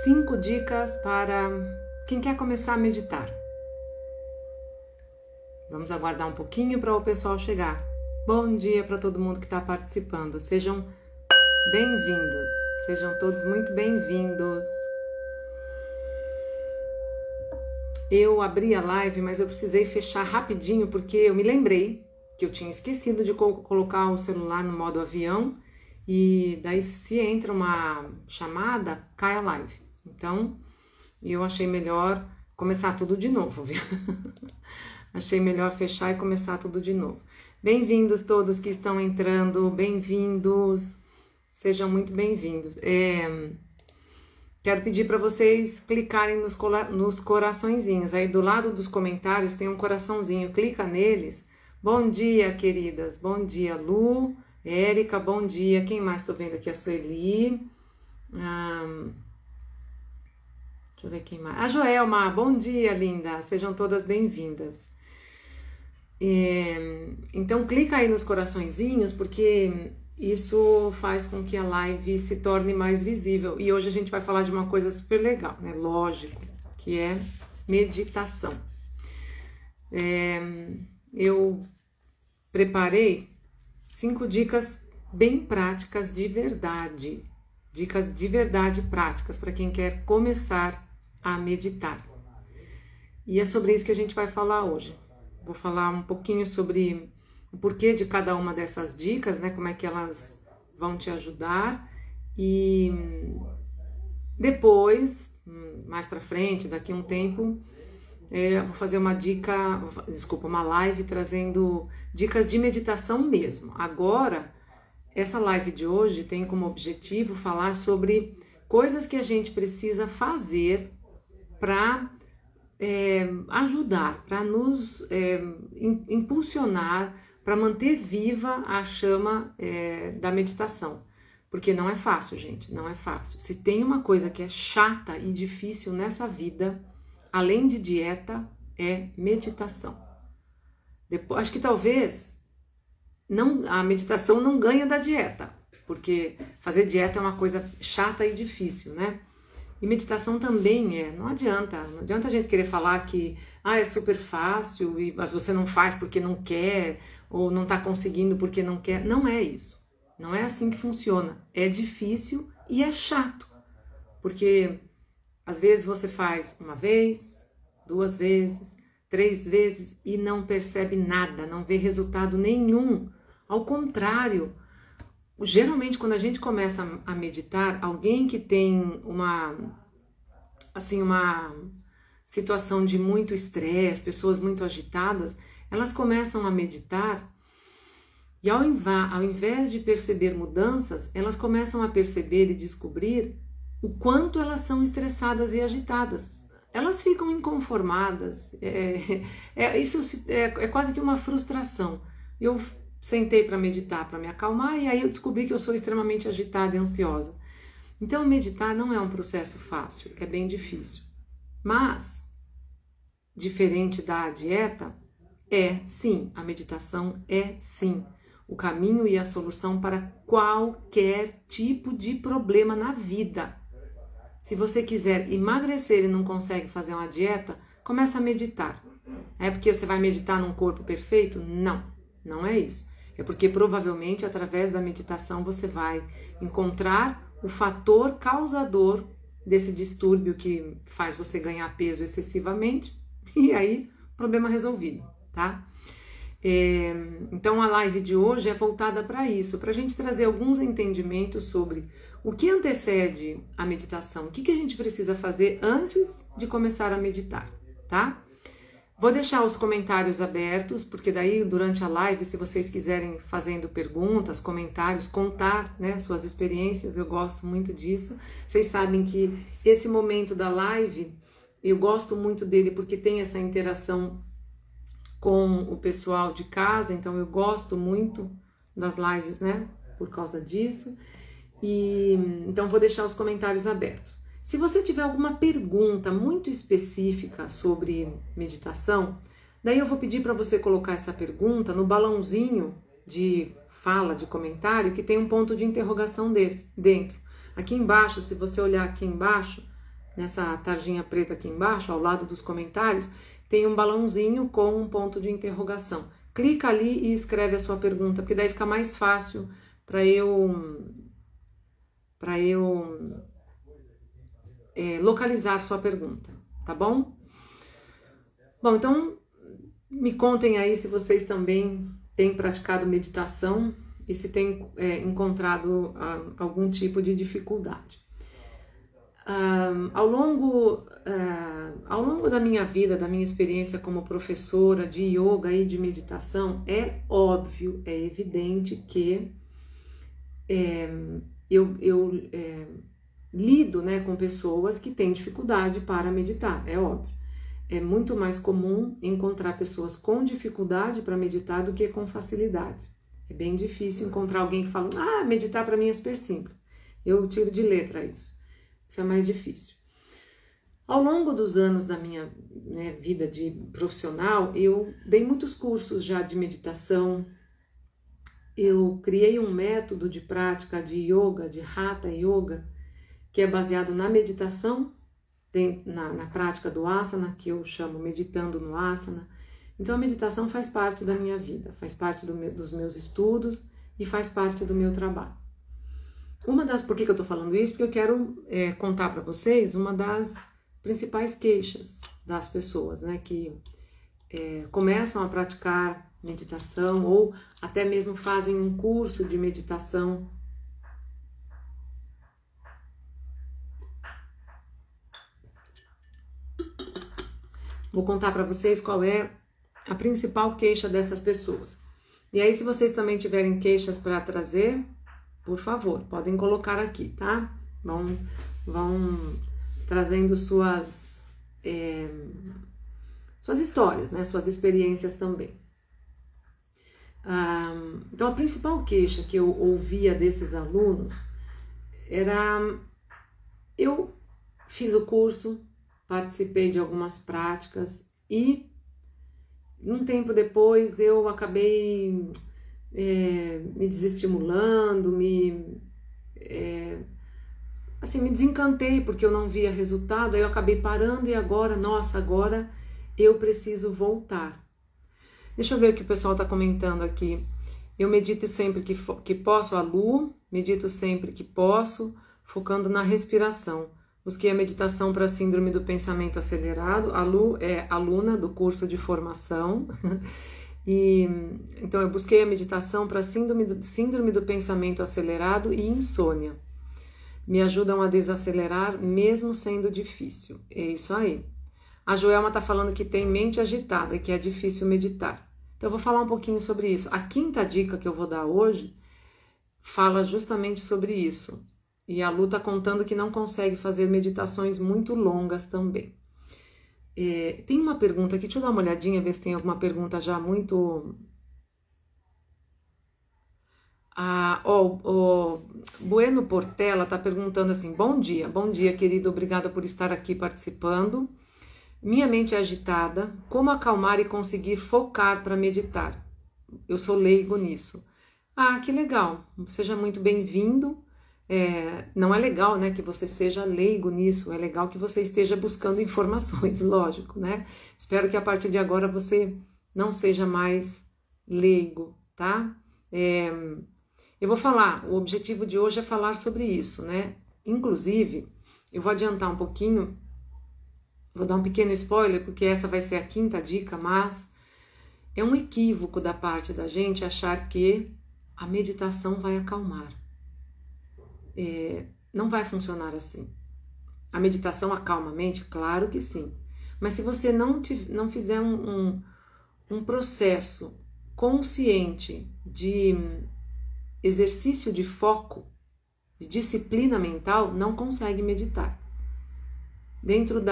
5 dicas para quem quer começar a meditar. Vamos aguardar um pouquinho para o pessoal chegar. Bom dia para todo mundo que está participando. Sejam bem-vindos. Sejam todos muito bem-vindos. Eu abri a live, mas eu precisei fechar rapidinho porque eu me lembrei que eu tinha esquecido de colocar o celular no modo avião e daí se entra uma chamada, cai a live. Então, eu achei melhor começar tudo de novo, viu? Achei melhor fechar e começar tudo de novo. Bem-vindos todos que estão entrando, bem-vindos. Sejam muito bem-vindos. Quero pedir para vocês clicarem nos coraçõezinhos. Aí do lado dos comentários tem um coraçãozinho. Clica neles. Bom dia, queridas. Bom dia, Lu. Érica, bom dia. Quem mais estou vendo aqui? A Sueli. Deixa eu ver quem mais. A Joelma, bom dia, linda. Sejam todas bem-vindas. Então, clica aí nos coraçõezinhos, porque isso faz com que a live se torne mais visível. E hoje a gente vai falar de uma coisa super legal, né? Lógico, que é meditação. Eu preparei 5 dicas bem práticas de verdade. Dicas de verdade práticas para quem quer começar a meditar. E é sobre isso que a gente vai falar hoje. Vou falar um pouquinho sobre o porquê de cada uma dessas dicas, né? Como é que elas vão te ajudar. E depois, mais pra frente, daqui a um tempo, eu vou fazer uma live trazendo dicas de meditação mesmo. Agora, essa live de hoje tem como objetivo falar sobre coisas que a gente precisa fazer para ajudar, para nos impulsionar, para manter viva a chama da meditação. Porque não é fácil, gente, não é fácil. Se tem uma coisa que é chata e difícil nessa vida, além de dieta, é meditação. Depois, acho que talvez a meditação não ganha da dieta, porque fazer dieta é uma coisa chata e difícil, né? E meditação também não adianta a gente querer falar que é super fácil e você não faz porque não quer ou não está conseguindo porque não quer. Não é isso, não é assim que funciona. É difícil e é chato, porque às vezes você faz uma vez, 2 vezes, 3 vezes e não percebe nada, não vê resultado nenhum. Ao contrário, geralmente quando a gente começa a meditar, alguém que tem uma situação de muito estresse, pessoas muito agitadas, elas começam a meditar e ao invés de perceber mudanças, elas começam a perceber e descobrir o quanto elas são estressadas e agitadas. Elas ficam inconformadas, isso é quase que uma frustração. Eu sentei para meditar, para me acalmar, e aí eu descobri que eu sou extremamente agitada e ansiosa. Então, meditar não é um processo fácil, é bem difícil. Mas, diferente da dieta, sim, a meditação é sim o caminho e a solução para qualquer tipo de problema na vida. Se você quiser emagrecer e não consegue fazer uma dieta, começa a meditar. É porque você vai meditar num corpo perfeito? Não, não é isso. É porque provavelmente através da meditação você vai encontrar o fator causador desse distúrbio que faz você ganhar peso excessivamente e aí problema resolvido, tá? Então a live de hoje é voltada para isso, para a gente trazer alguns entendimentos sobre o que antecede a meditação, o que a gente precisa fazer antes de começar a meditar, tá? Vou deixar os comentários abertos, porque daí durante a live, se vocês quiserem fazendo perguntas, comentários, contar, né, suas experiências, eu gosto muito disso. Vocês sabem que esse momento da live, eu gosto muito dele porque tem essa interação com o pessoal de casa, então eu gosto muito das lives, né, por causa disso. Então vou deixar os comentários abertos. Se você tiver alguma pergunta muito específica sobre meditação, daí eu vou pedir para você colocar essa pergunta no balãozinho de fala, de comentário, que tem um ponto de interrogação desse dentro. Aqui embaixo, se você olhar aqui embaixo, nessa tarjinha preta aqui embaixo, ao lado dos comentários, tem um balãozinho com um ponto de interrogação. Clica ali e escreve a sua pergunta, porque daí fica mais fácil para eu localizar sua pergunta, tá bom? Bom, então me contem aí se vocês também têm praticado meditação e se têm encontrado algum tipo de dificuldade. Ao longo da minha vida, da minha experiência como professora de yoga e de meditação, é óbvio, é evidente que eu lido, né, com pessoas que têm dificuldade para meditar, é óbvio. É muito mais comum encontrar pessoas com dificuldade para meditar do que com facilidade. É bem difícil encontrar alguém que fala, meditar para mim é super simples. Eu tiro de letra isso. Isso é mais difícil. Ao longo dos anos da minha vida de profissional, eu dei muitos cursos já de meditação. Eu criei um método de prática de yoga, de Hatha Yoga, que é baseado na meditação, na prática do asana, que eu chamo meditando no asana. Então a meditação faz parte da minha vida, faz parte dos meus estudos e faz parte do meu trabalho. Por que eu tô falando isso? Porque eu quero contar para vocês uma das principais queixas das pessoas, né, que começam a praticar meditação ou até mesmo fazem um curso de meditação. Vou contar para vocês qual é a principal queixa dessas pessoas. E aí, se vocês também tiverem queixas para trazer, por favor, podem colocar aqui, tá? Vão trazendo suas histórias, né? Suas experiências também. Então, a principal queixa que eu ouvia desses alunos era... Eu fiz o curso, participei de algumas práticas e um tempo depois eu acabei me desestimulando, me desencantei porque eu não via resultado, aí eu acabei parando e agora eu preciso voltar. Deixa eu ver o que o pessoal está comentando aqui. Eu medito sempre que posso, a Lu, medito sempre que posso, focando na respiração. Busquei a meditação para síndrome do pensamento acelerado. A Lu é aluna do curso de formação. Então eu busquei a meditação para síndrome do pensamento acelerado e insônia. Me ajudam a desacelerar mesmo sendo difícil. É isso aí. A Joelma está falando que tem mente agitada e que é difícil meditar. Então eu vou falar um pouquinho sobre isso. A quinta dica que eu vou dar hoje fala justamente sobre isso. E a Lu está contando que não consegue fazer meditações muito longas também. Tem uma pergunta aqui, deixa eu dar uma olhadinha, ver se tem alguma pergunta já muito... O Bueno Portela está perguntando assim, bom dia querido, obrigada por estar aqui participando. Minha mente é agitada, como acalmar e conseguir focar para meditar? Eu sou leigo nisso. Que legal, seja muito bem-vindo. Não é legal, né, que você seja leigo nisso, é legal que você esteja buscando informações, lógico, né? Espero que a partir de agora você não seja mais leigo, tá? Eu vou falar, o objetivo de hoje é falar sobre isso, né? Inclusive, eu vou adiantar um pouquinho, vou dar um pequeno spoiler, porque essa vai ser a quinta dica, mas é um equívoco da parte da gente achar que a meditação vai acalmar. Não vai funcionar assim. A meditação acalma a mente? Claro que sim. Mas se você não fizer um processo consciente de exercício de foco, de disciplina mental, não consegue meditar. Dentro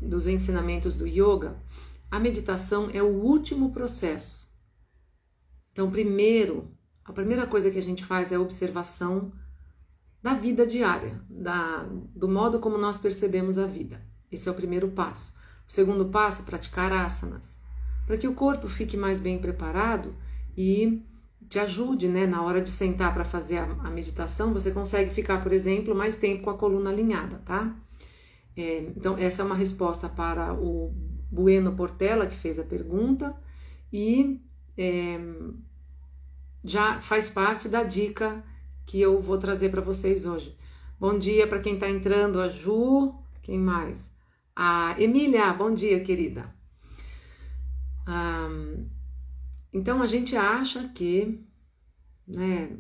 dos ensinamentos do yoga, a meditação é o último processo. Então, a primeira coisa que a gente faz é a observação da vida diária, do modo como nós percebemos a vida. Esse é o primeiro passo. O segundo passo, praticar asanas, para que o corpo fique mais bem preparado e te ajude, né? Na hora de sentar para fazer a meditação, você consegue ficar, por exemplo, mais tempo com a coluna alinhada, tá? Então, essa é uma resposta para o Bueno Portela, que fez a pergunta, e já faz parte da dica que eu vou trazer para vocês hoje. Bom dia para quem está entrando, a Ju, quem mais? A Emília, bom dia, querida. Então, a gente acha que, né,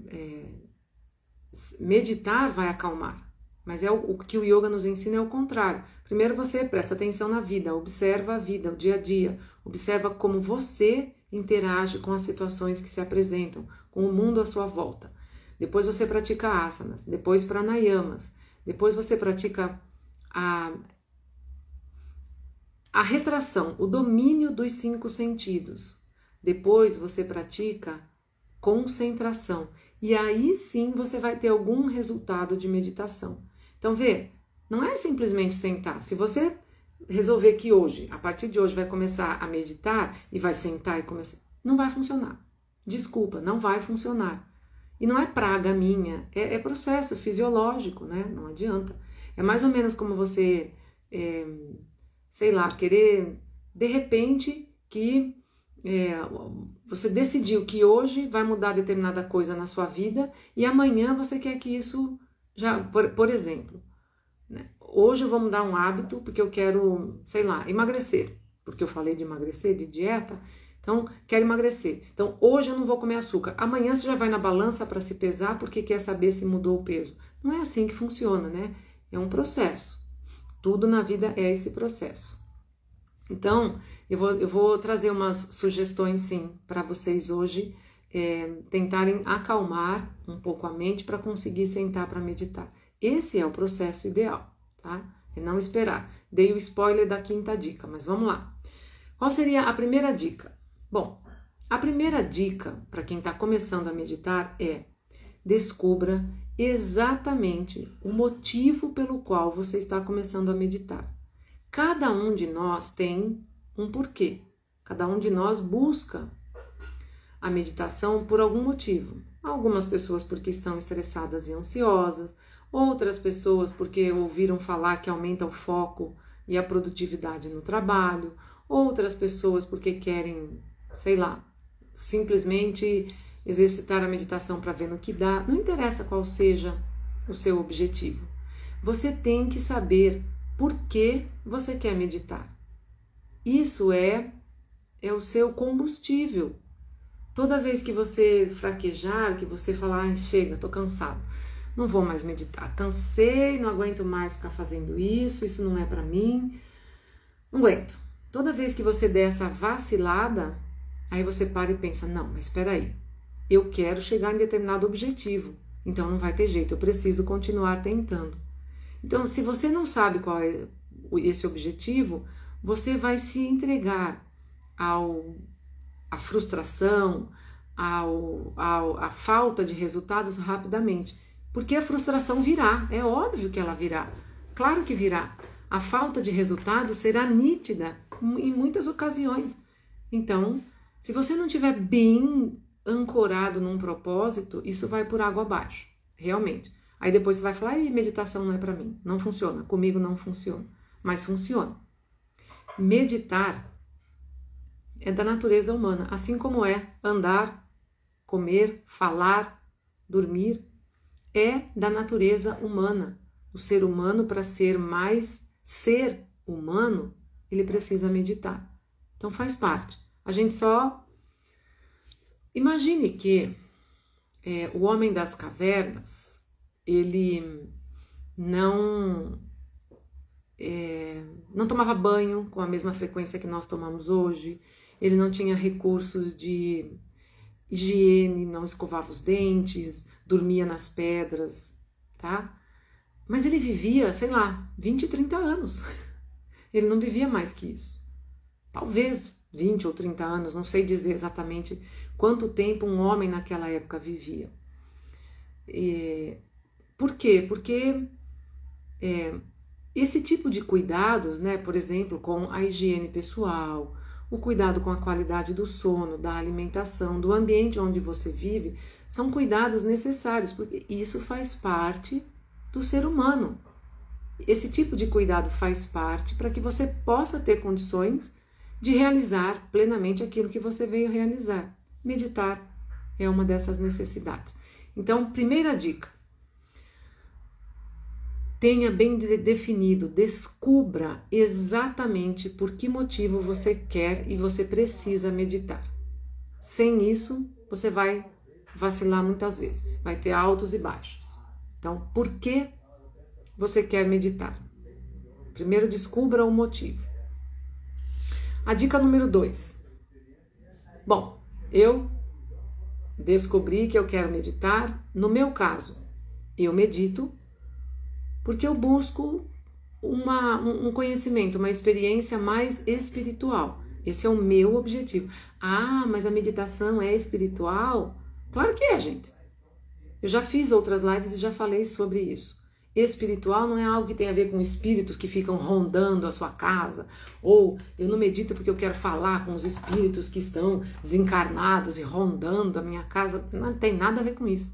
meditar vai acalmar, mas o que o yoga nos ensina é o contrário. Primeiro você presta atenção na vida, observa a vida, o dia a dia, observa como você interage com as situações que se apresentam, com o mundo à sua volta. Depois você pratica asanas, depois pranayamas, depois você pratica a retração, o domínio dos 5 sentidos. Depois você pratica concentração e aí sim você vai ter algum resultado de meditação. Então vê, não é simplesmente sentar. Se você resolver que hoje, a partir de hoje vai começar a meditar e vai sentar e começar, não vai funcionar. Desculpa, não vai funcionar. E não é praga minha, é processo fisiológico, né? Não adianta. É mais ou menos como você, sei lá, querer, de repente, que você decidiu que hoje vai mudar determinada coisa na sua vida e amanhã você quer que isso já, por exemplo, né? Hoje eu vou mudar um hábito porque eu quero, sei lá, emagrecer, porque eu falei de emagrecer, de dieta, então quero emagrecer. Então hoje eu não vou comer açúcar, amanhã você já vai na balança para se pesar porque quer saber se mudou o peso. Não é assim que funciona, né? É um processo. Tudo na vida é esse processo. Então, eu vou trazer umas sugestões, sim, para vocês hoje tentarem acalmar um pouco a mente para conseguir sentar para meditar. Esse é o processo ideal, tá? É não esperar. Dei o spoiler da 5ª dica, mas vamos lá. Qual seria a primeira dica? Bom, a primeira dica para quem está começando a meditar é: descubra exatamente o motivo pelo qual você está começando a meditar. Cada um de nós tem um porquê. Cada um de nós busca a meditação por algum motivo. Algumas pessoas porque estão estressadas e ansiosas, outras pessoas porque ouviram falar que aumenta o foco e a produtividade no trabalho, outras pessoas porque querem, sei lá, simplesmente exercitar a meditação para ver no que dá. Não interessa qual seja o seu objetivo. Você tem que saber por que você quer meditar. Isso é o seu combustível. Toda vez que você fraquejar, que você falar, chega, tô cansado, não vou mais meditar, cansei, não aguento mais ficar fazendo isso não é para mim, não aguento. Toda vez que você der essa vacilada, aí você para e pensa, não, mas espera aí, eu quero chegar em determinado objetivo, então não vai ter jeito, eu preciso continuar tentando. Então, se você não sabe qual é esse objetivo, você vai se entregar à frustração, à falta de resultados rapidamente. Porque a frustração virá, é óbvio que ela virá. Claro que virá. A falta de resultado será nítida em muitas ocasiões. Então, se você não estiver bem ancorado num propósito, isso vai por água abaixo, realmente. Aí depois você vai falar, meditação não é para mim, não funciona, comigo não funciona, mas funciona. Meditar é da natureza humana, assim como é andar, comer, falar, dormir, é da natureza humana. O ser humano, para ser mais ser humano, ele precisa meditar. Então faz parte. A gente só... Imagine que o homem das cavernas, ele não tomava banho com a mesma frequência que nós tomamos hoje, ele não tinha recursos de higiene, não escovava os dentes, dormia nas pedras, tá? Mas ele vivia, sei lá, 20, 30 anos. Ele não vivia mais que isso. Talvez 20 ou 30 anos, não sei dizer exatamente quanto tempo um homem naquela época vivia. Por quê? Porque esse tipo de cuidados, né, por exemplo, com a higiene pessoal, o cuidado com a qualidade do sono, da alimentação, do ambiente onde você vive, são cuidados necessários, porque isso faz parte do ser humano. Esse tipo de cuidado faz parte para que você possa ter condições de realizar plenamente aquilo que você veio realizar. Meditar é uma dessas necessidades. Então, primeira dica: tenha bem definido, descubra exatamente por que motivo você quer e você precisa meditar. Sem isso, você vai vacilar muitas vezes, vai ter altos e baixos. Então, por que você quer meditar? Primeiro, descubra o motivo. A dica número 2. Bom, eu descobri que eu quero meditar. No meu caso, eu medito porque eu busco um conhecimento, uma experiência mais espiritual. Esse é o meu objetivo. Ah, mas a meditação é espiritual? Claro que é, gente. Eu já fiz outras lives e já falei sobre isso. Espiritual não é algo que tem a ver com espíritos que ficam rondando a sua casa, ou eu não medito porque eu quero falar com os espíritos que estão desencarnados e rondando a minha casa. Não tem nada a ver com isso.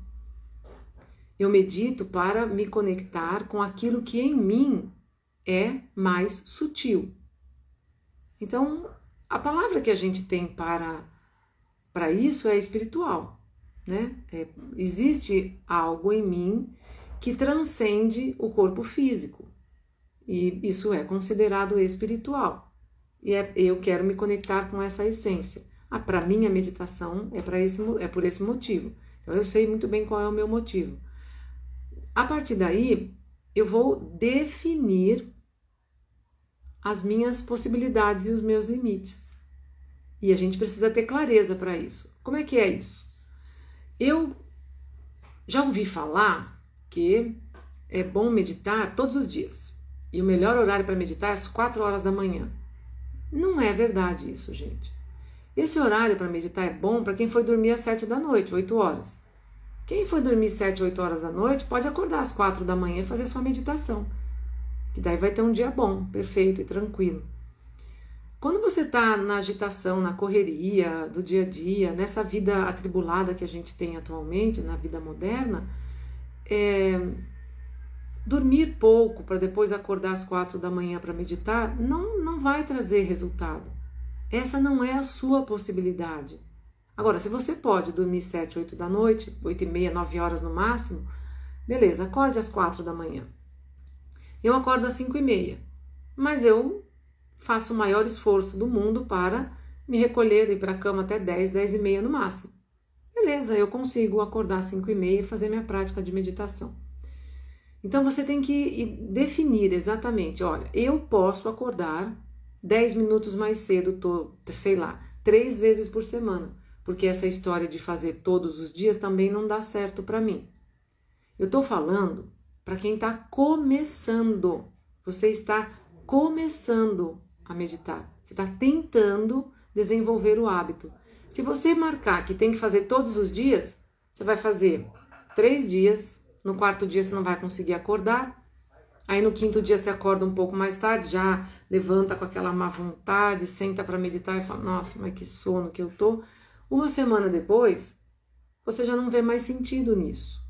Eu medito para me conectar com aquilo que em mim é mais sutil. Então, a palavra que a gente tem para isso é espiritual, né? Existe algo em mim que transcende o corpo físico, e isso é considerado espiritual, e eu quero me conectar com essa essência. Para mim, a meditação é por esse motivo. Então, eu sei muito bem qual é o meu motivo. A partir daí, eu vou definir as minhas possibilidades e os meus limites, e a gente precisa ter clareza para isso. Como é que é isso? Eu já ouvi falar que é bom meditar todos os dias. E o melhor horário para meditar é às 4 horas da manhã. Não é verdade isso, gente. Esse horário para meditar é bom para quem foi dormir às 7 da noite, 8 horas. Quem foi dormir 7, 8 horas da noite pode acordar às 4 da manhã e fazer sua meditação. Que daí vai ter um dia bom, perfeito e tranquilo. Quando você está na agitação, na correria do dia a dia, nessa vida atribulada que a gente tem atualmente, na vida moderna, dormir pouco para depois acordar às 4 da manhã para meditar não vai trazer resultado. Essa não é a sua possibilidade. Agora, se você pode dormir 7, 8 da noite, 8 e meia, 9 horas no máximo, beleza, acorde às 4 da manhã. Eu acordo às 5 e meia, mas eu faço o maior esforço do mundo para me recolher e ir para a cama até 10, 10 e meia no máximo. Beleza, eu consigo acordar às 5 e meia e fazer minha prática de meditação. Então você tem que definir exatamente, olha, eu posso acordar 10 minutos mais cedo, 3 vezes por semana, porque essa história de fazer todos os dias também não dá certo para mim. Eu estou falando para quem está começando, você está começando a meditar, você está tentando desenvolver o hábito. Se você marcar que tem que fazer todos os dias, você vai fazer 3 dias, no 4º dia você não vai conseguir acordar, aí no 5º dia você acorda um pouco mais tarde, já levanta com aquela má vontade, senta para meditar e fala, nossa, mas que sono que eu tô. Uma semana depois, você já não vê mais sentido nisso,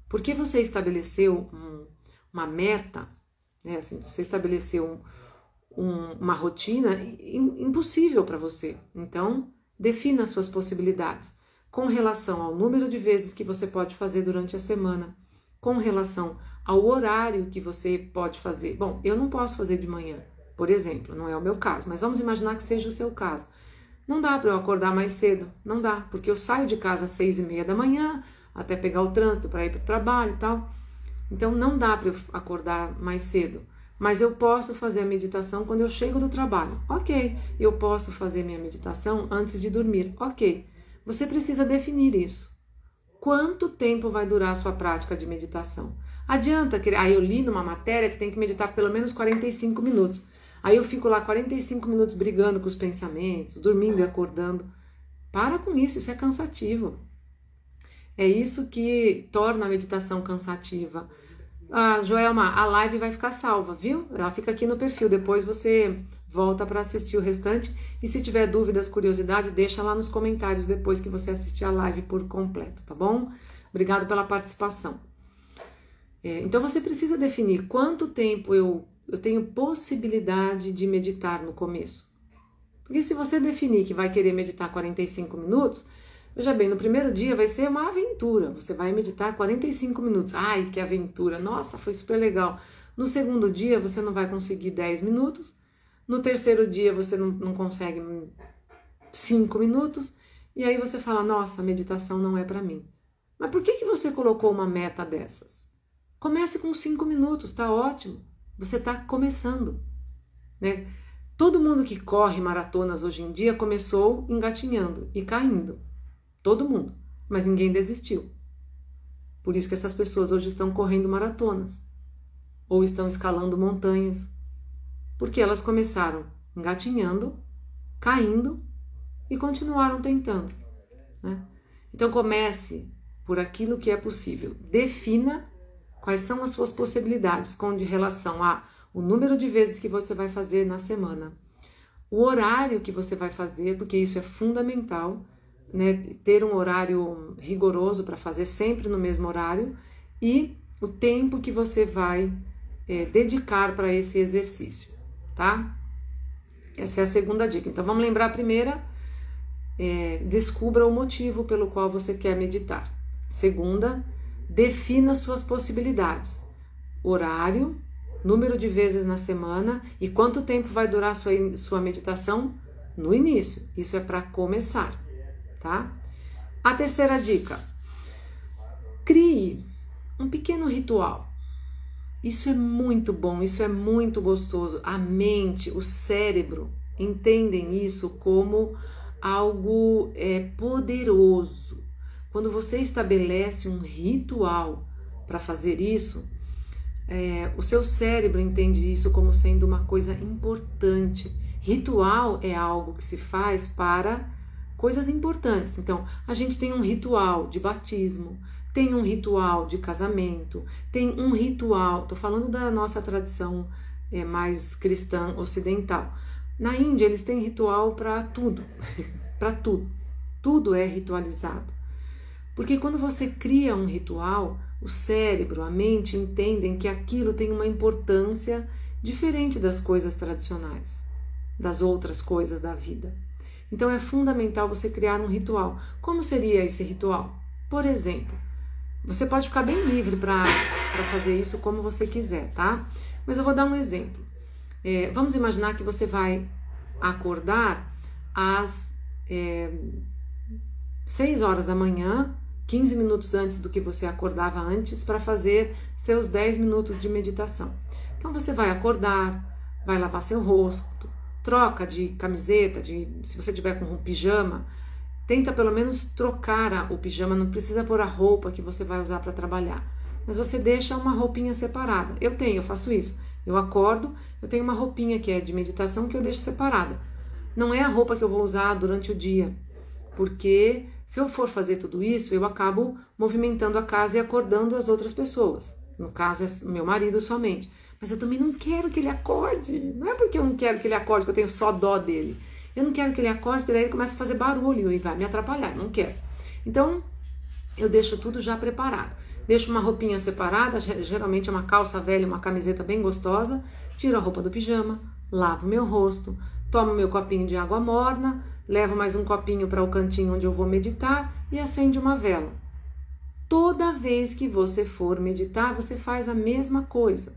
porque você estabeleceu uma meta, né? Assim, você estabeleceu uma rotina impossível para você. Então, defina as suas possibilidades com relação ao número de vezes que você pode fazer durante a semana, com relação ao horário que você pode fazer. Bom, eu não posso fazer de manhã, por exemplo, não é o meu caso, mas vamos imaginar que seja o seu caso. Não dá para eu acordar mais cedo, não dá, porque eu saio de casa às 6 e meia da manhã, até pegar o trânsito para ir para o trabalho e tal. Então não dá para eu acordar mais cedo. Mas eu posso fazer a meditação quando eu chego do trabalho. Ok, eu posso fazer minha meditação antes de dormir. Ok, você precisa definir isso. Quanto tempo vai durar a sua prática de meditação? Adianta que eu li numa matéria que tem que meditar pelo menos 45 minutos. Aí eu fico lá 45 minutos brigando com os pensamentos, dormindo e acordando. Para com isso, isso é cansativo. É isso que torna a meditação cansativa. Ah, Joelma, a live vai ficar salva, viu? Ela fica aqui no perfil, depois você volta para assistir o restante e se tiver dúvidas, curiosidade, deixa lá nos comentários depois que você assistir a live por completo, tá bom? Obrigado pela participação. Então você precisa definir quanto tempo eu tenho possibilidade de meditar no começo. Porque se você definir que vai querer meditar 45 minutos, veja bem, no primeiro dia vai ser uma aventura, você vai meditar 45 minutos, ai que aventura, nossa, foi super legal. No segundo dia você não vai conseguir 10 minutos, no terceiro dia você não consegue 5 minutos, e aí você fala, nossa, a meditação não é para mim. Mas por que você colocou uma meta dessas? Comece com 5 minutos, tá ótimo. Você tá começando, né? Todo mundo que corre maratonas hoje em dia começou engatinhando e caindo. Todo mundo. Mas ninguém desistiu. Por isso que essas pessoas hoje estão correndo maratonas. Ou estão escalando montanhas. Porque elas começaram engatinhando, caindo e continuaram tentando, né? Então comece por aquilo que é possível. Defina quais são as suas possibilidades com relação ao número de vezes que você vai fazer na semana, o horário que você vai fazer, porque isso é fundamental, né? Ter um horário rigoroso para fazer sempre no mesmo horário e o tempo que você vai dedicar para esse exercício, tá? Essa é a segunda dica. Então vamos lembrar a primeira, descubra o motivo pelo qual você quer meditar. Segunda, defina suas possibilidades, horário, número de vezes na semana e quanto tempo vai durar sua meditação no início. Isso é para começar, tá? A terceira dica, crie um pequeno ritual. Isso é muito bom, isso é muito gostoso. A mente, o cérebro entendem isso como algo poderoso. Quando você estabelece um ritual para fazer isso, o seu cérebro entende isso como sendo uma coisa importante. Ritual é algo que se faz para coisas importantes. Então, a gente tem um ritual de batismo, tem um ritual de casamento, tem um ritual, estou falando da nossa tradição mais cristã ocidental. Na Índia, eles têm ritual para tudo, para tudo. Tudo é ritualizado. Porque quando você cria um ritual, o cérebro, a mente entendem que aquilo tem uma importância diferente das coisas tradicionais, das outras coisas da vida. Então é fundamental você criar um ritual. Como seria esse ritual? Por exemplo, você pode ficar bem livre para fazer isso como você quiser, tá? Mas eu vou dar um exemplo. Vamos imaginar que você vai acordar às 6 horas da manhã, 15 minutos antes do que você acordava antes, para fazer seus 10 minutos de meditação. Então você vai acordar, vai lavar seu rosto, troca de camiseta, se você tiver com um pijama, tenta pelo menos trocar o pijama, não precisa pôr a roupa que você vai usar para trabalhar, mas você deixa uma roupinha separada. Eu faço isso. Eu acordo, eu tenho uma roupinha que é de meditação que eu deixo separada. Não é a roupa que eu vou usar durante o dia, porque se eu for fazer tudo isso, eu acabo movimentando a casa e acordando as outras pessoas. No caso, é meu marido somente. Mas eu também não quero que ele acorde. Não é porque eu não quero que ele acorde, que eu tenho só dó dele. Eu não quero que ele acorde, porque daí ele começa a fazer barulho e vai me atrapalhar. Não quero. Então, eu deixo tudo já preparado. Deixo uma roupinha separada, geralmente é uma calça velha, uma camiseta bem gostosa. Tiro a roupa do pijama, lavo meu rosto, tomo meu copinho de água morna, levo mais um copinho para o cantinho onde eu vou meditar e acende uma vela. Toda vez que você for meditar, você faz a mesma coisa.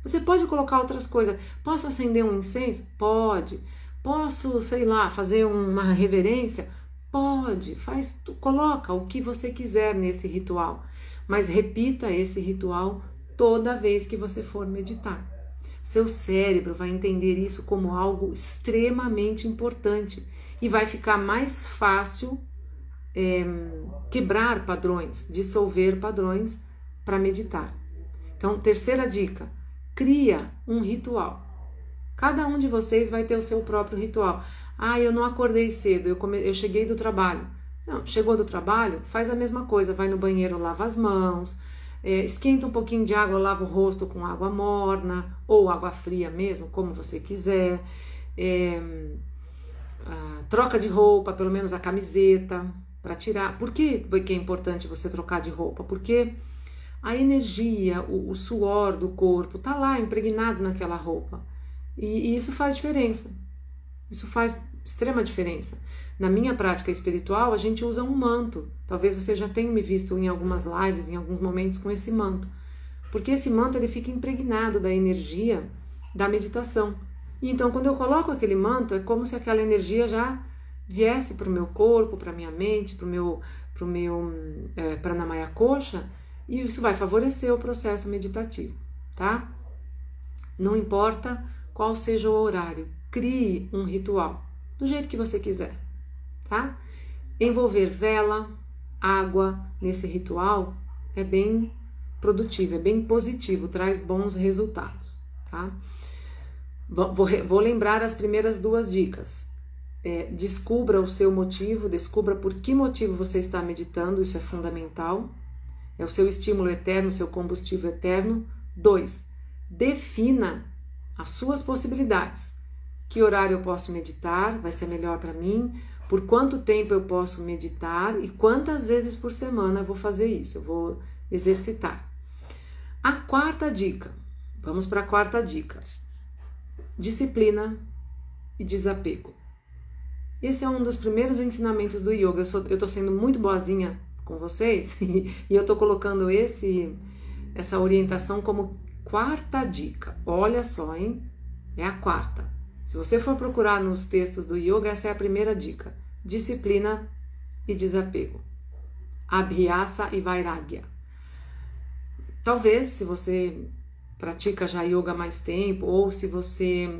Você pode colocar outras coisas. Posso acender um incenso? Pode. Posso, sei lá, fazer uma reverência? Pode. Coloca o que você quiser nesse ritual. Mas repita esse ritual toda vez que você for meditar. Seu cérebro vai entender isso como algo extremamente importante e vai ficar mais fácil quebrar padrões, dissolver padrões para meditar. Então, terceira dica, cria um ritual. Cada um de vocês vai ter o seu próprio ritual. Eu não acordei cedo, eu cheguei do trabalho. Não, chegou do trabalho, faz a mesma coisa, vai no banheiro, lava as mãos, esquenta um pouquinho de água, lava o rosto com água morna ou água fria mesmo, como você quiser. troca de roupa, pelo menos a camiseta, para tirar. Por que é importante você trocar de roupa? Porque a energia, o suor do corpo tá lá impregnado naquela roupa. E isso faz diferença. Isso faz extrema diferença. Na minha prática espiritual, a gente usa um manto. Talvez você já tenha me visto em algumas lives, em alguns momentos com esse manto. Porque esse manto ele fica impregnado da energia da meditação. E então, quando eu coloco aquele manto, é como se aquela energia já viesse para o meu corpo, para a minha mente, para o meu Pranamaya Kosha, e isso vai favorecer o processo meditativo, tá? Não importa qual seja o horário, crie um ritual, do jeito que você quiser, tá? Envolver vela, água nesse ritual é bem produtivo, é bem positivo, traz bons resultados, tá? Vou lembrar as primeiras 2 dicas. Descubra o seu motivo, descubra por que motivo você está meditando, isso é fundamental. É o seu estímulo eterno, o seu combustível eterno. 2, defina as suas possibilidades. Que horário eu posso meditar, vai ser melhor para mim, por quanto tempo eu posso meditar e quantas vezes por semana eu vou fazer isso, eu vou exercitar. A 4ª dica, vamos para a 4ª dica. Disciplina e desapego. Esse é um dos primeiros ensinamentos do yoga. Eu tô sendo muito boazinha com vocês e eu tô colocando essa orientação como 4ª dica. Olha só, hein? É a 4ª. Se você for procurar nos textos do yoga, essa é a primeira dica. Disciplina e desapego. Abhyasa e Vairagya. Talvez, se você pratica já yoga há mais tempo, ou se você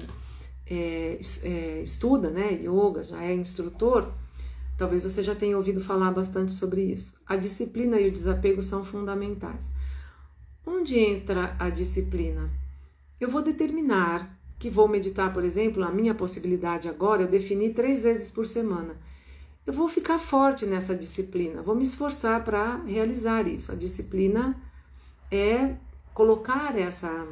estuda, né, yoga, já é instrutor, talvez você já tenha ouvido falar bastante sobre isso. A disciplina e o desapego são fundamentais. Onde entra a disciplina? Eu vou determinar que vou meditar, por exemplo, a minha possibilidade agora, eu defini 3 vezes por semana. Eu vou ficar forte nessa disciplina, vou me esforçar para realizar isso. A disciplina é colocar essa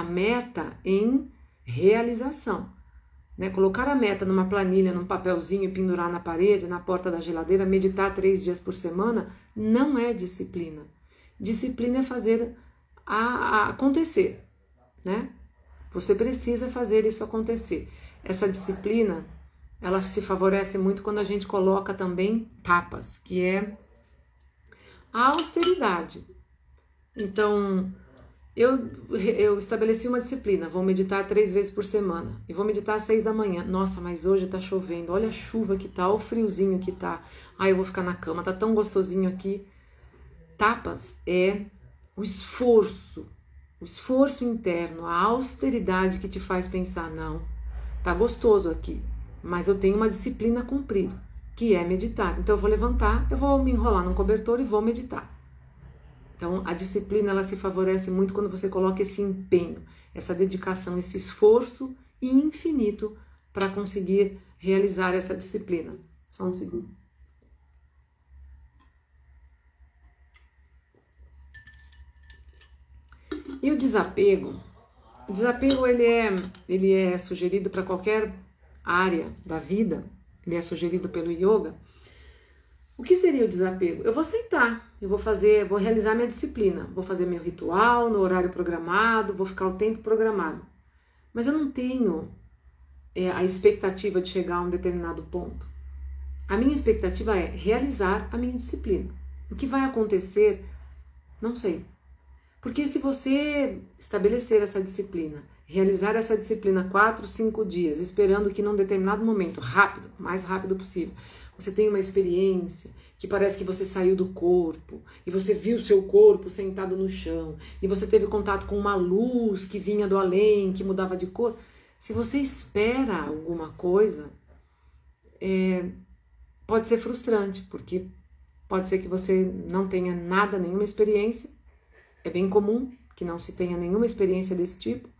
meta em realização, né? Colocar a meta numa planilha, num papelzinho, pendurar na parede, na porta da geladeira, meditar 3 dias por semana, não é disciplina. Disciplina é fazer acontecer, né? Você precisa fazer isso acontecer. Essa disciplina, ela se favorece muito quando a gente coloca também tapas, que é a austeridade. Então, eu estabeleci uma disciplina, vou meditar 3 vezes por semana, e vou meditar às 6 da manhã. Nossa, mas hoje tá chovendo, olha a chuva que tá, olha o friozinho que tá. Ai, eu vou ficar na cama, tá tão gostosinho aqui. Tapas é o esforço interno, a austeridade que te faz pensar, não, tá gostoso aqui, mas eu tenho uma disciplina a cumprir, que é meditar. Então eu vou levantar, eu vou me enrolar num cobertor e vou meditar. Então a disciplina, ela se favorece muito quando você coloca esse empenho, essa dedicação, esse esforço infinito para conseguir realizar essa disciplina. Só um segundo. E o desapego ele é sugerido para qualquer área da vida, ele é sugerido pelo yoga. O que seria o desapego? Eu vou aceitar, vou realizar minha disciplina, vou fazer meu ritual no horário programado, vou ficar o tempo programado. Mas eu não tenho a expectativa de chegar a um determinado ponto. A minha expectativa é realizar a minha disciplina. O que vai acontecer, não sei. Porque se você estabelecer essa disciplina, realizar essa disciplina 4, 5 dias, esperando que num determinado momento, rápido, mais rápido possível, você tenha uma experiência que parece que você saiu do corpo, e você viu o seu corpo sentado no chão, e você teve contato com uma luz que vinha do além, que mudava de cor. Se você espera alguma coisa, pode ser frustrante, porque pode ser que você não tenha nada, nenhuma experiência. É bem comum que não se tenha nenhuma experiência desse tipo.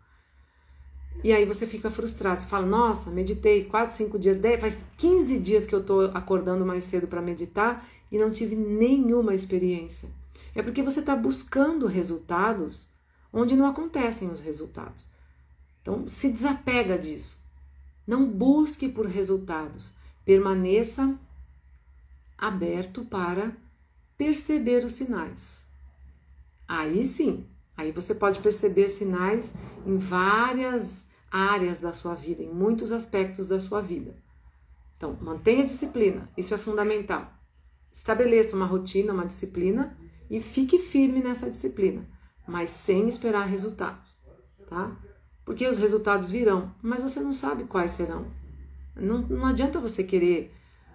E aí você fica frustrado. Você fala, nossa, meditei 4, 5 dias, 10, faz 15 dias que eu tô acordando mais cedo para meditar e não tive nenhuma experiência. É porque você está buscando resultados onde não acontecem os resultados. Então, se desapega disso. Não busque por resultados. Permaneça aberto para perceber os sinais. Aí sim, aí você pode perceber sinais em várias áreas da sua vida, em muitos aspectos da sua vida. Então, mantenha a disciplina, isso é fundamental. Estabeleça uma rotina, uma disciplina e fique firme nessa disciplina, mas sem esperar resultados, tá? Porque os resultados virão, mas você não sabe quais serão. Não adianta você querer...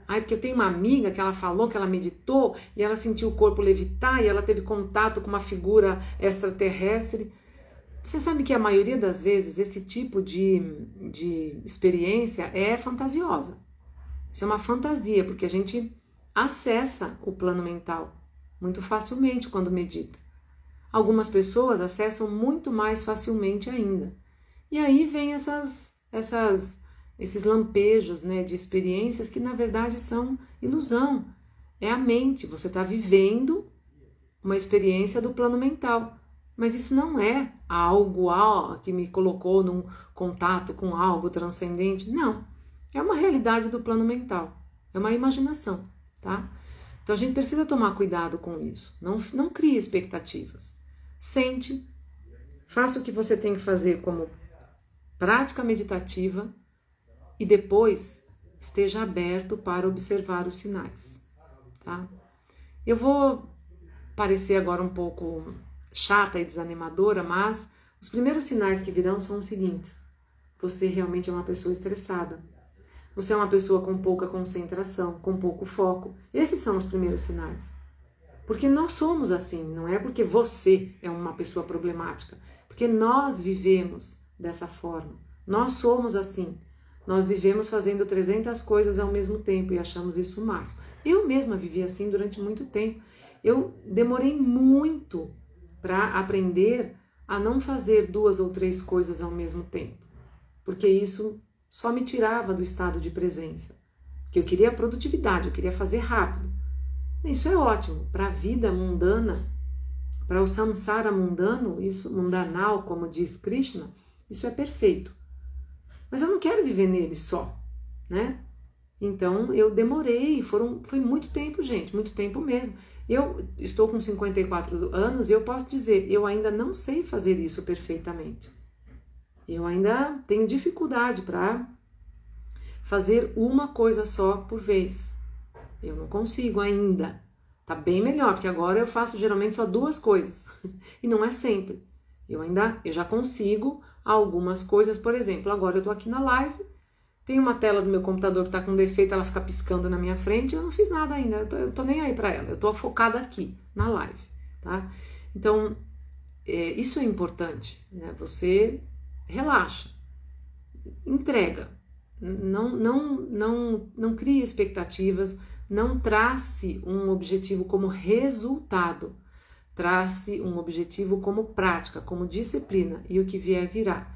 porque eu tenho uma amiga que ela falou que ela meditou e ela sentiu o corpo levitar e ela teve contato com uma figura extraterrestre. Você sabe que a maioria das vezes esse tipo de experiência é fantasiosa. Isso é uma fantasia, porque a gente acessa o plano mental muito facilmente quando medita. Algumas pessoas acessam muito mais facilmente ainda. E aí vem esses lampejos, né, de experiências que na verdade são ilusão. É a mente, você está vivendo uma experiência do plano mental. Mas isso não é algo que me colocou num contato com algo transcendente. Não, é uma realidade do plano mental. É uma imaginação, tá? Então a gente precisa tomar cuidado com isso. Não crie expectativas. Sente, faça o que você tem que fazer como prática meditativa e depois esteja aberto para observar os sinais, tá? Eu vou parecer agora um pouco chata e desanimadora, mas os primeiros sinais que virão são os seguintes. Você realmente é uma pessoa estressada. Você é uma pessoa com pouca concentração, com pouco foco. Esses são os primeiros sinais. Porque nós somos assim, não é porque você é uma pessoa problemática. Porque nós vivemos dessa forma. Nós somos assim. Nós vivemos fazendo 300 coisas ao mesmo tempo e achamos isso o máximo. Eu mesma vivi assim durante muito tempo. Eu demorei muito para aprender a não fazer 2 ou 3 coisas ao mesmo tempo. Porque isso só me tirava do estado de presença. Porque eu queria produtividade, eu queria fazer rápido. Isso é ótimo para a vida mundana, para o samsara mundano, isso mundanal, como diz Krishna, isso é perfeito. Mas eu não quero viver nele só, né? Então eu demorei, foi muito tempo, gente, muito tempo mesmo. Eu estou com 54 anos e eu posso dizer, eu ainda não sei fazer isso perfeitamente. Eu ainda tenho dificuldade para fazer uma coisa só por vez. Eu não consigo ainda. Tá bem melhor, porque agora eu faço geralmente só 2 coisas. E não é sempre. Eu já consigo algumas coisas, por exemplo, agora eu tô aqui na live, tem uma tela do meu computador que tá com defeito, ela fica piscando na minha frente, eu não fiz nada ainda, eu tô nem aí pra ela, eu tô focada aqui, na live, tá? Então, isso é importante, né? Você relaxa, entrega, não crie expectativas, não trace um objetivo como resultado, trace um objetivo como prática, como disciplina, e o que vier virá.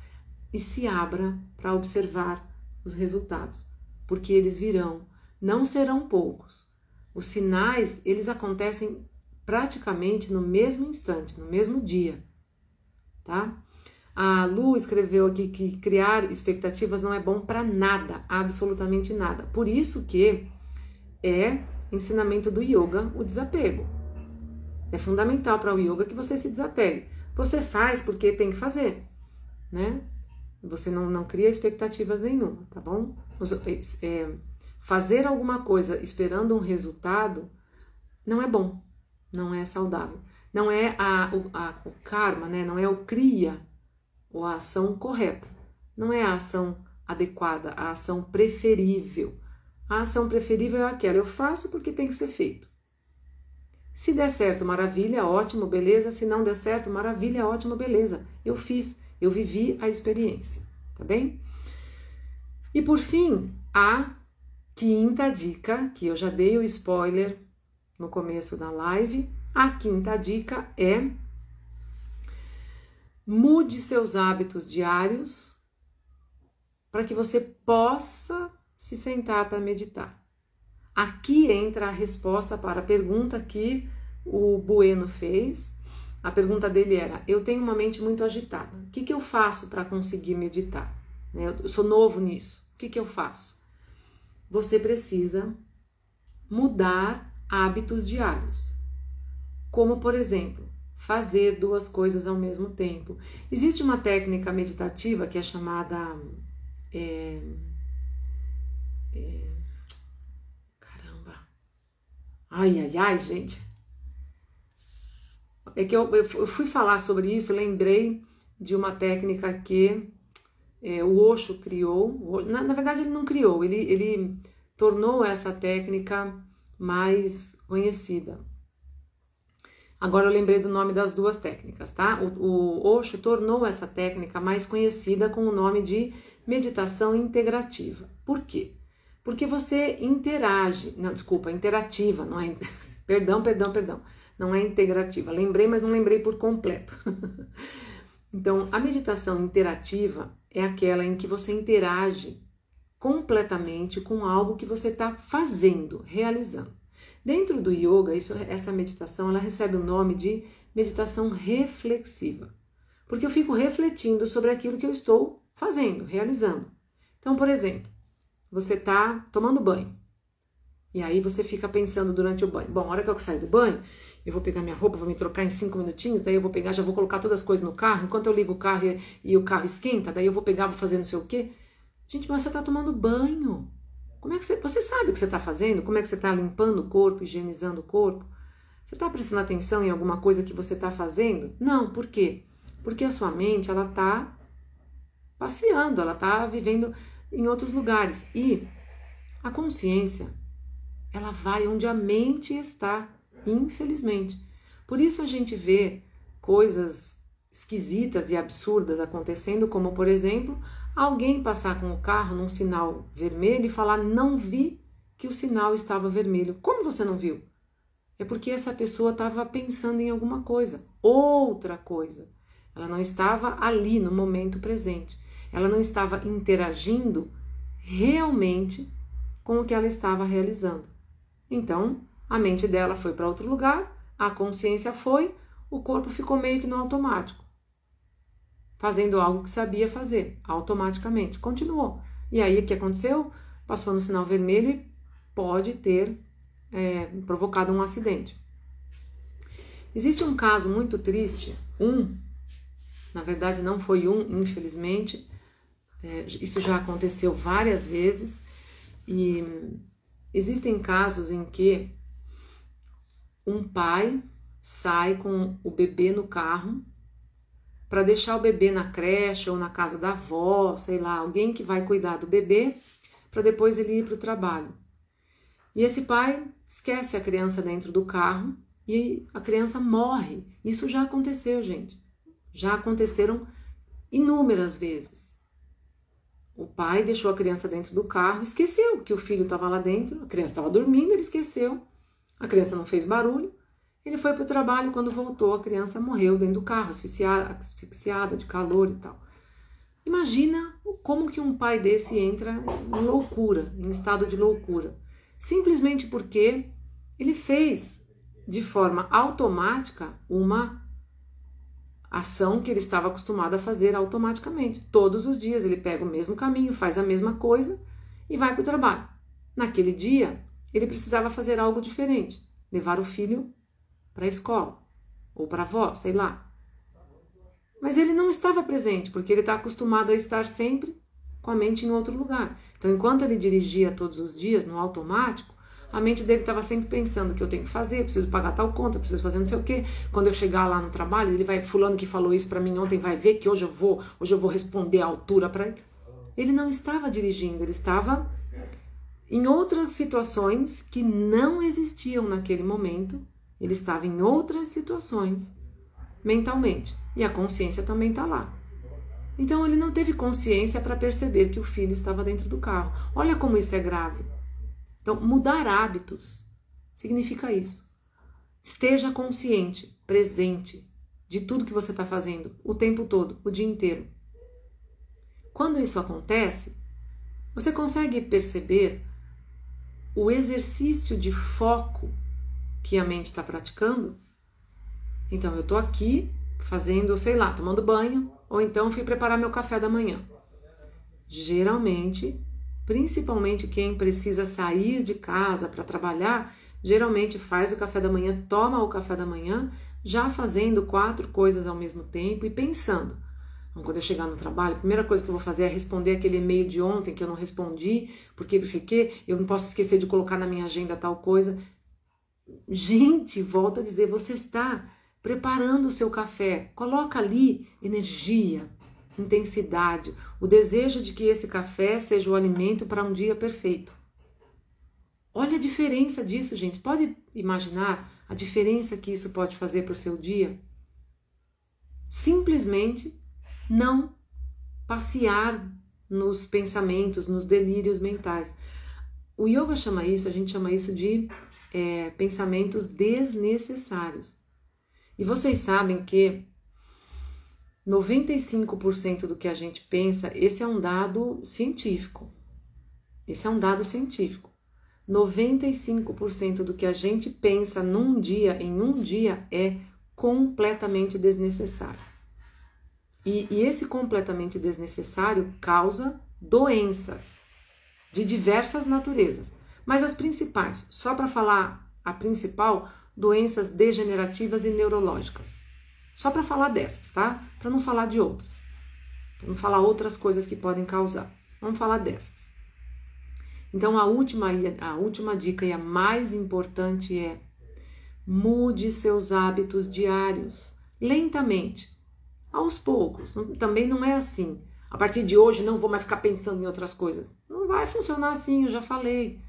E se abra para observar os resultados, porque eles virão, não serão poucos. Os sinais, eles acontecem praticamente no mesmo instante, no mesmo dia, tá? A Lu escreveu aqui que criar expectativas não é bom para nada, absolutamente nada. Por isso que é ensinamento do yoga o desapego. É fundamental para o yoga que você se desapegue. Você faz porque tem que fazer, né? Você não cria expectativas nenhuma, tá bom? Fazer alguma coisa esperando um resultado não é bom, não é saudável. Não é o karma, né? Não é o kriya, ou a ação correta. Não é a ação adequada, a ação preferível. A ação preferível é aquela, eu faço porque tem que ser feito. Se der certo, maravilha, ótimo, beleza. Se não der certo, maravilha, ótimo, beleza. Eu fiz, eu vivi a experiência, tá bem? E por fim, a quinta dica, que eu já dei o spoiler no começo da live, a quinta dica é: mude seus hábitos diários para que você possa se sentar para meditar. Aqui entra a resposta para a pergunta que o Bueno fez a pergunta dele era: eu tenho uma mente muito agitada, o que eu faço para conseguir meditar? Eu sou novo nisso, o que eu faço? Você precisa mudar hábitos diários, como, por exemplo, fazer 2 coisas ao mesmo tempo. Existe uma técnica meditativa que é chamada... caramba! Ai, gente! É que eu fui falar sobre isso, lembrei de uma técnica que o Osho criou. Na verdade, ele não criou, ele tornou essa técnica mais conhecida. Agora eu lembrei do nome das 2 técnicas, tá? O Osho tornou essa técnica mais conhecida com o nome de meditação integrativa. Por quê? Porque você interage, não, desculpa, interativa, não é, perdão, não é integrativa. Lembrei, mas não lembrei por completo. Então, a meditação interativa é aquela em que você interage completamente com algo que você está fazendo, realizando. Dentro do yoga, essa meditação ela recebe o nome de meditação reflexiva, porque eu fico refletindo sobre aquilo que eu estou fazendo, realizando. Então, por exemplo, você está tomando banho, e aí você fica pensando durante o banho: bom, a hora que eu sair do banho, eu vou pegar minha roupa, vou me trocar em 5 minutinhos, daí eu vou pegar, já vou colocar todas as coisas no carro, enquanto eu ligo o carro e o carro esquenta, daí eu vou pegar, vou fazer não sei o quê. Gente, mas você está tomando banho. Como é que você sabe o que você está fazendo? Como é que você está limpando o corpo, higienizando o corpo? Você está prestando atenção em alguma coisa que você está fazendo? Não, por quê? Porque a sua mente, ela está passeando, ela está vivendo em outros lugares. E a consciência, ela vai onde a mente está, infelizmente. Por isso a gente vê coisas esquisitas e absurdas acontecendo, como, por exemplo, alguém passar com o carro num sinal vermelho e falar: não vi que o sinal estava vermelho. Como você não viu? É porque essa pessoa estava pensando em alguma coisa, outra coisa. Ela não estava ali no momento presente. Ela não estava interagindo realmente com o que ela estava realizando. Então, a mente dela foi para outro lugar, a consciência foi, o corpo ficou meio que no automático, fazendo algo que sabia fazer, automaticamente. Continuou. E aí, o que aconteceu? Passou no sinal vermelho e pode ter provocado um acidente. Existe um caso muito triste, na verdade não foi infelizmente, isso já aconteceu várias vezes, e existem casos em que um pai sai com o bebê no carro para deixar o bebê na creche ou na casa da avó, sei lá, alguém que vai cuidar do bebê, para depois ele ir para o trabalho. E esse pai esquece a criança dentro do carro e a criança morre. Isso já aconteceu, gente. Já aconteceram inúmeras vezes. O pai deixou a criança dentro do carro, esqueceu que o filho estava lá dentro, a criança estava dormindo, ele esqueceu, a criança não fez barulho, ele foi para o trabalho, quando voltou a criança morreu dentro do carro, asfixiada de calor e tal. Imagina como que um pai desse entra em loucura, em estado de loucura, simplesmente porque ele fez de forma automática uma ação que ele estava acostumado a fazer automaticamente. Todos os dias ele pega o mesmo caminho, faz a mesma coisa e vai para o trabalho. Naquele dia, ele precisava fazer algo diferente, levar o filho para a escola, ou para a avó, sei lá. Mas ele não estava presente, porque ele está acostumado a estar sempre com a mente em outro lugar. Então, enquanto ele dirigia todos os dias no automático, a mente dele estava sempre pensando o que eu tenho que fazer, preciso pagar tal conta, preciso fazer não sei o quê. Quando eu chegar lá no trabalho, ele vai, fulano que falou isso para mim ontem vai ver que hoje eu vou responder à altura para ele. Ele não estava dirigindo, ele estava em outras situações que não existiam naquele momento. Ele estava em outras situações mentalmente. E a consciência também está lá. Então ele não teve consciência para perceber que o filho estava dentro do carro. Olha como isso é grave. Então, mudar hábitos significa isso. Esteja consciente, presente de tudo que você está fazendo o tempo todo, o dia inteiro. Quando isso acontece, você consegue perceber o exercício de foco que a mente está praticando? Então, eu tô aqui fazendo, sei lá, tomando banho, ou então fui preparar meu café da manhã. Geralmente, principalmente quem precisa sair de casa para trabalhar, geralmente faz o café da manhã, toma o café da manhã, já fazendo 4 coisas ao mesmo tempo e pensando. Então, quando eu chegar no trabalho, a primeira coisa que eu vou fazer é responder aquele e-mail de ontem que eu não respondi, porque não sei o quê, eu não posso esquecer de colocar na minha agenda tal coisa. Gente, volto a dizer, você está preparando o seu café, coloca ali energia, intensidade, o desejo de que esse café seja o alimento para um dia perfeito. Olha a diferença disso, gente. Pode imaginar a diferença que isso pode fazer para o seu dia? Simplesmente não passear nos pensamentos, nos delírios mentais. O yoga chama isso, a gente chama isso de pensamentos desnecessários. E vocês sabem que 95% do que a gente pensa, esse é um dado científico. Esse é um dado científico. 95% do que a gente pensa num dia, em um dia, é completamente desnecessário. E esse completamente desnecessário causa doenças de diversas naturezas. Mas as principais, só para falar a principal, doenças degenerativas e neurológicas. Só para falar dessas, tá? Para não falar de outras. Para não falar outras coisas que podem causar. Vamos falar dessas. Então a última dica e a mais importante é: mude seus hábitos diários, lentamente, aos poucos. Também não é assim. A partir de hoje não vou mais ficar pensando em outras coisas. Não vai funcionar assim, eu já falei.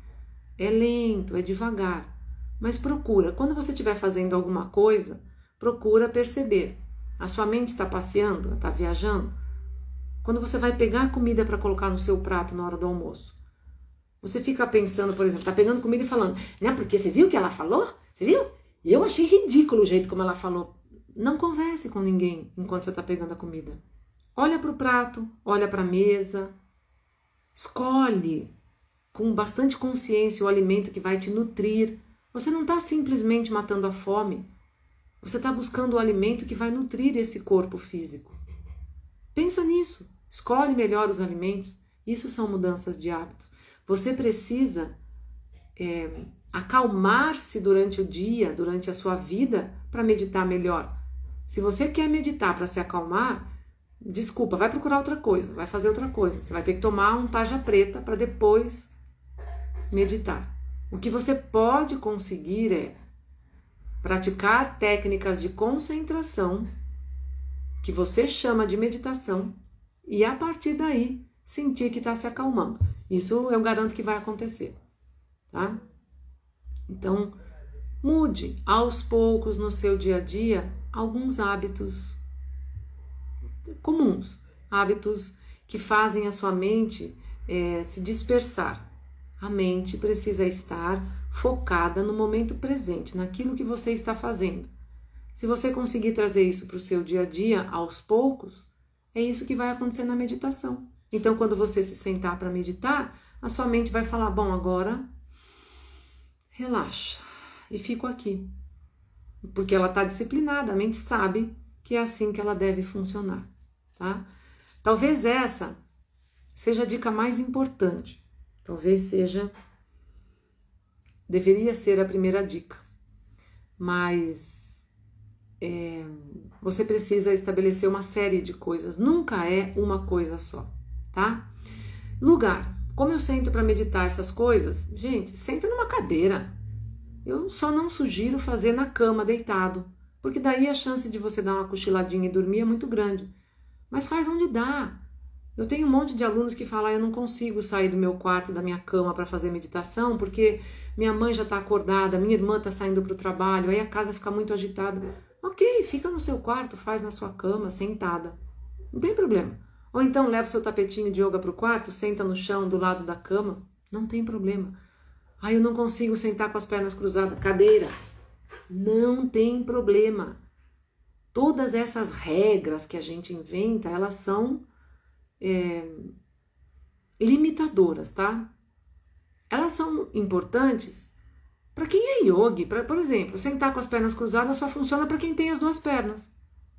É lento, é devagar. Mas procura, quando você estiver fazendo alguma coisa, procura perceber. A sua mente está passeando, está viajando? Quando você vai pegar a comida para colocar no seu prato na hora do almoço, você fica pensando, por exemplo, está pegando comida e falando, né? Porque você viu o que ela falou? Você viu? Eu achei ridículo o jeito como ela falou. Não converse com ninguém enquanto você está pegando a comida. Olha para o prato, olha para a mesa, escolhe com bastante consciência o alimento que vai te nutrir. Você não está simplesmente matando a fome. Você está buscando o alimento que vai nutrir esse corpo físico. Pensa nisso. Escolhe melhor os alimentos. Isso são mudanças de hábitos. Você precisa acalmar-se durante o dia, durante a sua vida, para meditar melhor. Se você quer meditar para se acalmar, desculpa, vai procurar outra coisa, vai fazer outra coisa. Você vai ter que tomar um tarja preta para depois meditar. O que você pode conseguir é praticar técnicas de concentração, que você chama de meditação, e a partir daí sentir que está se acalmando. Isso eu garanto que vai acontecer, tá? Então, mude aos poucos no seu dia a dia alguns hábitos comuns, hábitos que fazem a sua mente se dispersar. A mente precisa estar focada no momento presente, naquilo que você está fazendo. Se você conseguir trazer isso para o seu dia a dia, aos poucos, é isso que vai acontecer na meditação. Então, quando você se sentar para meditar, a sua mente vai falar, bom, agora relaxa e fico aqui. Porque ela está disciplinada, a mente sabe que é assim que ela deve funcionar, tá? Talvez essa seja a dica mais importante. Talvez deveria ser a primeira dica. Mas você precisa estabelecer uma série de coisas. Nunca é uma coisa só, tá? Lugar. Como eu sento para meditar essas coisas? Gente, senta numa cadeira. Eu só não sugiro fazer na cama, deitado, porque daí a chance de você dar uma cochiladinha e dormir é muito grande. Mas faz onde dá. Eu tenho um monte de alunos que falam, eu não consigo sair do meu quarto, da minha cama para fazer meditação, porque minha mãe já está acordada, minha irmã está saindo para o trabalho, aí a casa fica muito agitada. Ok, fica no seu quarto, faz na sua cama, sentada. Não tem problema. Ou então leva o seu tapetinho de yoga para o quarto, senta no chão do lado da cama. Não tem problema. Ah, eu não consigo sentar com as pernas cruzadas. Cadeira. Não tem problema. Todas essas regras que a gente inventa, elas são limitadoras, tá? Elas são importantes Para quem é yogi, por exemplo, sentar com as pernas cruzadas só funciona para quem tem as duas pernas.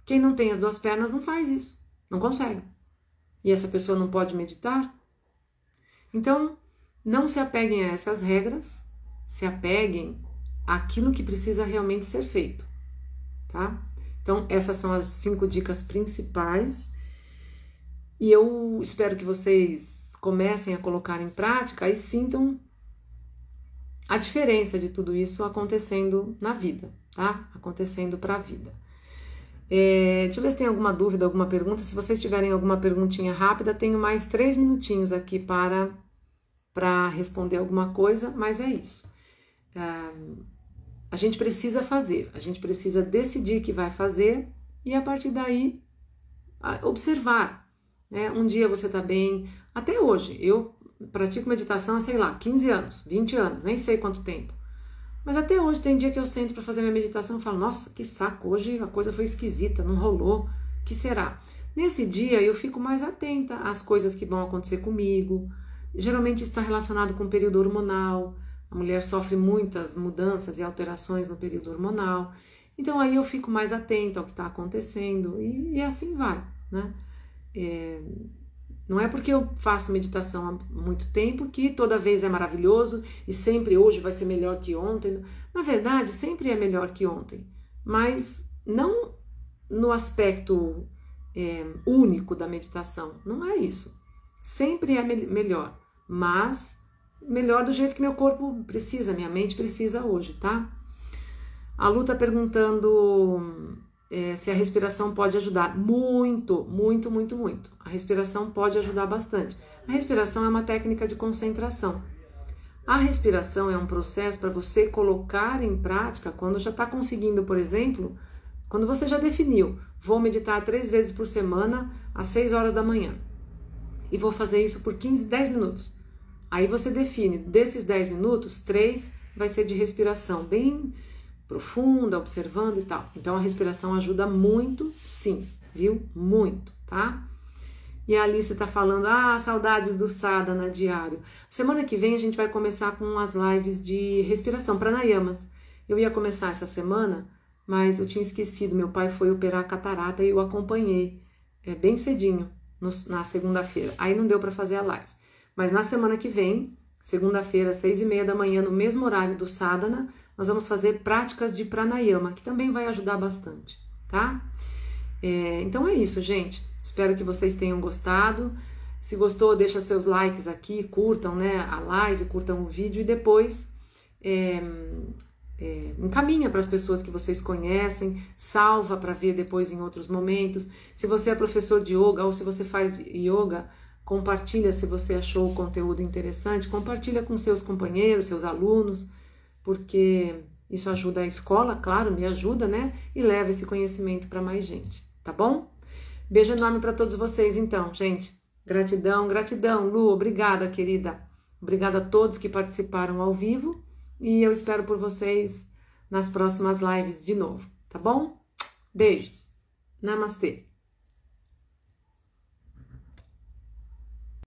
Quem não tem as duas pernas não faz isso, não consegue. E essa pessoa não pode meditar? Então, não se apeguem a essas regras, se apeguem àquilo que precisa realmente ser feito, tá? Então, essas são as 5 dicas principais e eu espero que vocês comecem a colocar em prática e sintam a diferença de tudo isso acontecendo na vida, tá? Acontecendo para a vida. Deixa eu ver se tem alguma dúvida, alguma pergunta. Se vocês tiverem alguma perguntinha rápida, tenho mais 3 minutinhos aqui para responder alguma coisa, mas é isso. A gente precisa fazer, a gente precisa decidir que vai fazer e a partir daí observar, né? Um dia você tá bem, até hoje, eu pratico meditação há, sei lá, 15 anos, 20 anos, nem sei quanto tempo. Mas até hoje tem dia que eu sento para fazer minha meditação e falo, nossa, que saco, hoje a coisa foi esquisita, não rolou, que será? Nesse dia eu fico mais atenta às coisas que vão acontecer comigo. Geralmente está relacionado com o período hormonal. A mulher sofre muitas mudanças e alterações no período hormonal. Então aí eu fico mais atenta ao que está acontecendo e assim vai, né? Não é porque eu faço meditação há muito tempo que toda vez é maravilhoso e sempre hoje vai ser melhor que ontem. Na verdade, sempre é melhor que ontem, mas não no aspecto único da meditação. Não é isso. Sempre é melhor, mas melhor do jeito que meu corpo precisa, minha mente precisa hoje, tá? A Lu tá perguntando se a respiração pode ajudar. Muito, muito, muito, muito. A respiração pode ajudar bastante. A respiração é uma técnica de concentração. A respiração é um processo para você colocar em prática quando já está conseguindo, por exemplo, quando você já definiu, vou meditar 3 vezes por semana às 6 horas da manhã. E vou fazer isso por 10 minutos. Aí você define, desses 10 minutos, 3 vai ser de respiração bem profunda, observando e tal. Então a respiração ajuda muito, sim, viu? Muito, tá? E a Alice tá falando, saudades do sadhana diário. Semana que vem a gente vai começar com as lives de respiração, pranayamas. Eu ia começar essa semana, mas eu tinha esquecido, meu pai foi operar a catarata e eu acompanhei bem cedinho, na segunda-feira. Aí não deu para fazer a live. Mas na semana que vem, segunda-feira, 6h30 da manhã, no mesmo horário do sadhana, nós vamos fazer práticas de pranayama, que também vai ajudar bastante, tá? Então é isso, gente. Espero que vocês tenham gostado. Se gostou, deixa seus likes aqui, curtam, né, a live, curtam o vídeo e depois encaminha para as pessoas que vocês conhecem, salva para ver depois em outros momentos. Se você é professor de yoga ou se você faz yoga, compartilha se você achou o conteúdo interessante, compartilha com seus companheiros, seus alunos, porque isso ajuda a escola, claro, me ajuda, né? E leva esse conhecimento para mais gente, tá bom? Beijo enorme para todos vocês, então, gente. Gratidão, gratidão, Lu, obrigada, querida. Obrigada a todos que participaram ao vivo e eu espero por vocês nas próximas lives de novo, tá bom? Beijos. Namastê.